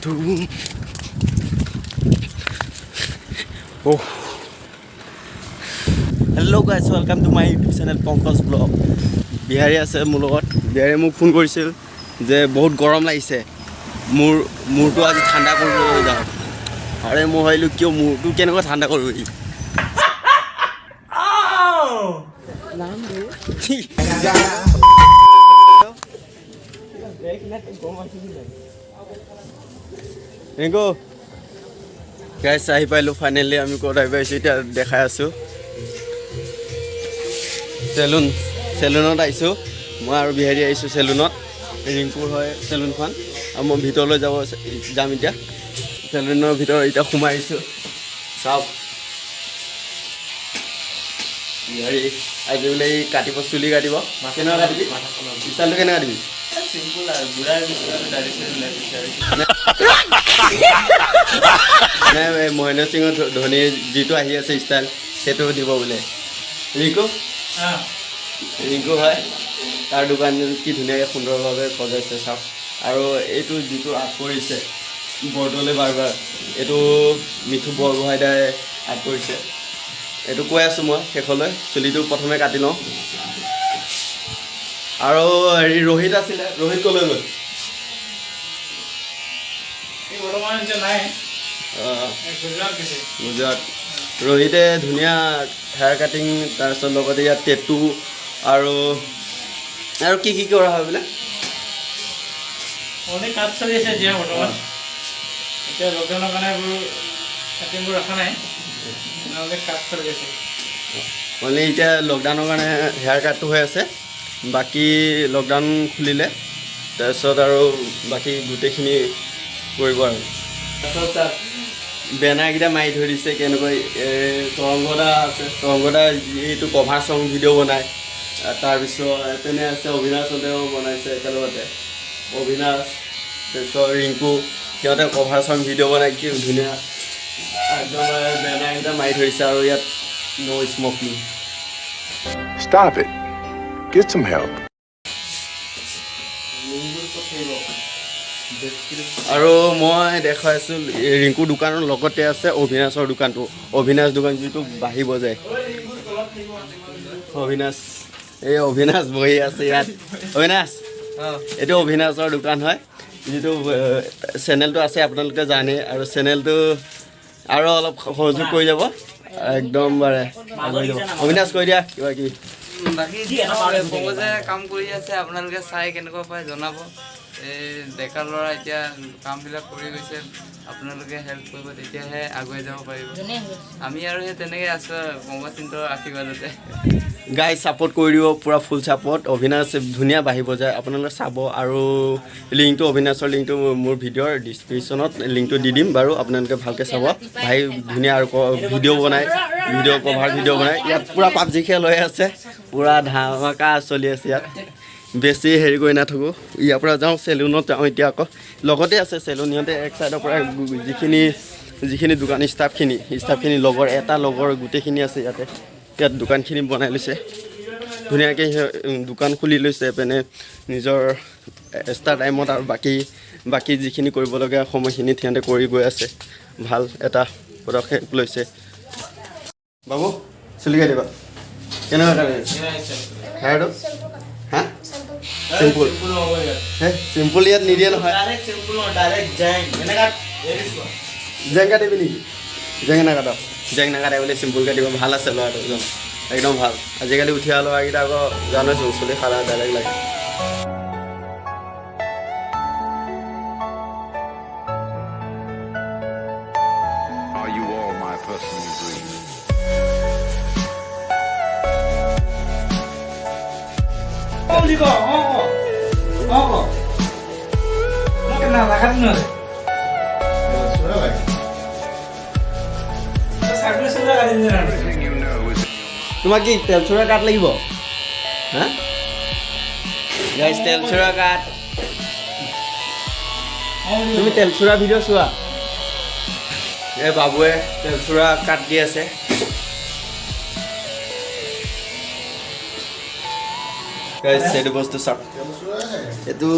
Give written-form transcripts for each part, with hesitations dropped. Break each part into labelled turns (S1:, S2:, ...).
S1: Oh. Hello guys, welcome to my YouTube channel Pankaj Vlog. Bihari আছে মোৰ লগত বিহাৰে মোক ফোন কৰিছিল যে বহুত গৰম লাগিছে মূৰটো আজি ঠাণ্ডা কৰিবলৈ যাওঁ আৰে মই ভাবিলোঁ কিয় মূৰটো কেনেকৈ ঠাণ্ডা কৰিব নাম দে ৰিংকু গাইছ আহি পাইলোঁ ফাইনেলি আমি ক'ত আহি পাইছোঁ এতিয়া দেখাই আছোঁ চেলুনত আহিছোঁ মই আৰু বিহাৰী আহিছোঁ চেলুনত ৰিংকুৰ হয় চেলুনখন আৰু মই ভিতৰলৈ যাম এতিয়া চেলুনৰ ভিতৰত এতিয়া সোমাই আহিছোঁ চাওক বিহাৰী আজি বোলে কাটিব চুলি কাটিব কেনেকুৱা কাটিবি ষ্টাইলটো কেনেকুৱা কাটিবি চিম্পুল আৰু বুঢ়াৰ নাই মহেন্দ্ৰ সিঙৰ ধোনীৰ যিটো আহি আছে ষ্টাইল সেইটো দিব বোলে ৰিংকু হয় তাৰ দোকান কি ধুনীয়াকৈ সুন্দৰভাৱে সজাইছে চাওক আৰু এইটো যিটো আৰ্ট কৰিছে বৰদলৈ বাৰবাৰ এইটো মিঠু বৰগোহাঁই দাই আৰ্ট কৰিছে এইটো কৈ আছোঁ মই শেষলৈ চুলিটো প্ৰথমে কাটি লওঁ আৰু হেৰি ৰোহিত আছিলে ৰোহিত ক'লৈ গ'ল গুজৰাট ৰোহিতে ধুনীয়া হেয়াৰ কাটিং তাৰপিছত লগতে ইয়াত টেটু আৰু কি কৰা হয় বোলে
S2: কাট চলি আছে এতিয়া বৰ্তমান এতিয়া লকডাউনৰ কাৰণে এইবোৰ কাটিংবোৰ ৰখা নাই কাট চলি আছে
S1: মানে এতিয়া লকডাউনৰ কাৰণে হেয়াৰ কাটটো হৈ আছে বাকী লকডাউন খুলিলে তাৰপিছত আৰু বাকী গোটেইখিনি কৰিব আৰু তাৰপিছত বেনাৰকেইটা মাৰি থৈ দিছে কেনেকৈ তৰংগদা আছে তৰংগদা যিটো কভাৰ চং ভিডিঅ' বনায় তাৰপিছত তেনে আছে অভিনাশতেও বনাইছে একেলগতে অভিনাশ তাৰপিছত ৰিংকু সিহঁতে কভাৰ চং ভিডিঅ' বনাই কি ধুনীয়া একদম বেনাৰকেইটা মাৰি থৈ দিছে আৰু ইয়াত নো smoking
S3: Stop it. Get some help.
S1: আৰু মই দেখাই আছোঁ ৰিংকুৰ দোকানৰ লগতে আছে অভিনাশৰ দোকানটো অভিনাশ দোকান যিটো বাঢ়ি বজায় অভিনাশ বহি আছে ইয়াত অভিনাশ এইটো অভিনাশৰ দোকান হয় যিটো চেনেলটো আছে আপোনালোকে জানে আৰু চেনেলটো আৰু অলপ সহযোগ কৰি যাব একদম বাৰে অভিনাশ কৈ দিয়া কিবা কিবি
S4: বাকী যে কাম কৰি আছে আপোনালোকে চাই কেনেকুৱা পায় জনাব ডেকা ল'ৰা এতিয়া কামবিলাক কৰি গৈছে আপোনালোকে হেল্প কৰিব তেতিয়াহে আগুৱাই যাব পাৰিব আমি আৰু সেই তেনেকৈ আছোঁ পংকজৰ আশীৰ্বাদতে
S1: গাইজ ছাপোৰ্ট কৰি দিব পূৰা ফুল ছাপোৰ্ট অভিনাশ ধুনীয়া বাঢ়িব যায় আপোনালোকে চাব আৰু লিংকটো অভিনাশৰ লিংকটো মোৰ ভিডিঅ'ৰ ডিছক্ৰিপশ্যনত লিংকটো দি দিম বাৰু আপোনালোকে ভালকৈ চাব ভাই ধুনীয়া আৰু ভিডিঅ' বনায় কভাৰ ভিডিঅ' বনায় ইয়াত পূৰা পাবজি খেল হৈ আছে পূৰা ধামাকা চলি আছে ইয়াত বেছি হেৰি কৰি নাথাকোঁ ইয়াৰ পৰা যাওঁ চেলুনত যাওঁ এতিয়া আকৌ লগতে আছে চেলুন সিহঁতে এক চাইডৰ পৰা যিখিনি দোকান ষ্টাফখিনি লগৰ গোটেইখিনি আছে ইয়াত দোকানখিনি বনাই লৈছে ধুনীয়াকৈ দোকান খুলি লৈছে পেনে নিজৰ এক্সট্ৰা টাইমত আৰু বাকী যিখিনি কৰিবলগীয়া সময়খিনি সিহঁতে কৰি গৈ আছে ভাল এটা পদক্ষেপ লৈছে বাবু চুলি কাটিবা কেনেকুৱা কাটে হেয়াৰটো হা চিম্পুল ইয়াত নিদিয়ে নহয় জেং কাটিবি নেকি জেং নাকাটে বুলি চিম্পুল কাটিব ভাল আছে ল'ৰাটো একদম ভাল আজিকালি উঠি অহা ল'ৰাকেইটা আকৌ জানোচোন চুলি খালা ডাইৰেক্ট লাগে
S3: Are you all my personal dreams?
S1: তোমাক কি তেল চোৰা কাঠ লাগিব হা গাইজ তেল চোৰা কাঠ তুমি তেল চোৰা ভিডিঅ' চোৱা এই বাবুৱে তেল চোৰা কাঠ দি আছে গাইজ সেইটো বস্তু চাওক এইটো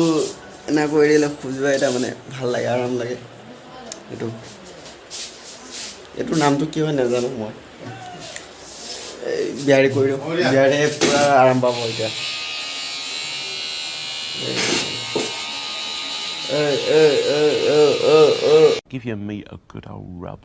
S1: এনে কৰি দিলে খোজোৱা এটা মানে ভাল লাগে আৰাম লাগে এইটো নামটো কি হয় নাজানো মই বিয়াৰে কৰি দিওঁ বিয়াৰে পূৰা আৰাম পাব এতিয়া
S5: Give your meat a good old rub.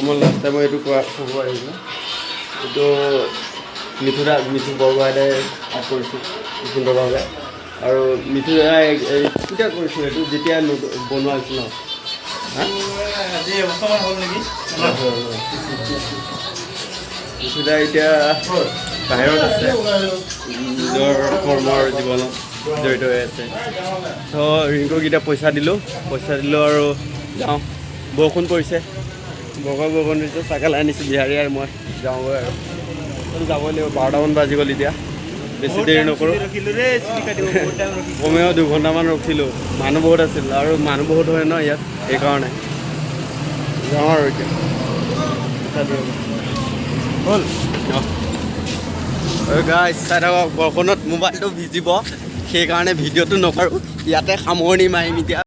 S1: মই লাষ্ট টাইম এইটো খবৰ আহিছিলোঁ এইটো মিঠু বৰগোহাঁইদাই আৰ্ট কৰিছোঁ সুন্দৰভাৱে আৰু মিঠু দাদাই কেতিয়া কৰিছোঁ এইটো যেতিয়া বনোৱা হৈছিল ন
S2: আজি এবছৰমান হ'ল নেকি
S1: মিঠু দা এতিয়া বাহিৰত আছে নিজৰ কৰ্মৰ জীৱনত জড়িত হৈ আছে তো ৰিংকুক এতিয়া পইচা দিলোঁ আৰু যাওঁ বৰষুণ পৰিছে বৰষুণ দিছোঁ চাইকেল আনিছোঁ বিহাৰী আৰু মই যাওঁগৈ আৰু যাবই লাগিব 12টামান বাজি গ'ল এতিয়া বেছি দেৰি নকৰোঁ কমেও 2 ঘণ্টামান ৰখিলোঁ মানুহ বহুত আছিল আৰু মানুহ বহুত হয় ন ইয়াত সেইকাৰণে যাওঁ আৰু এতিয়া হ'ল গাইজ চাই থাকক বৰষুণত মোবাইলটো ভিজিব সেইকাৰণে ভিডিঅ'টো নকৰোঁ ইয়াতে সামৰণি মাৰিম এতিয়া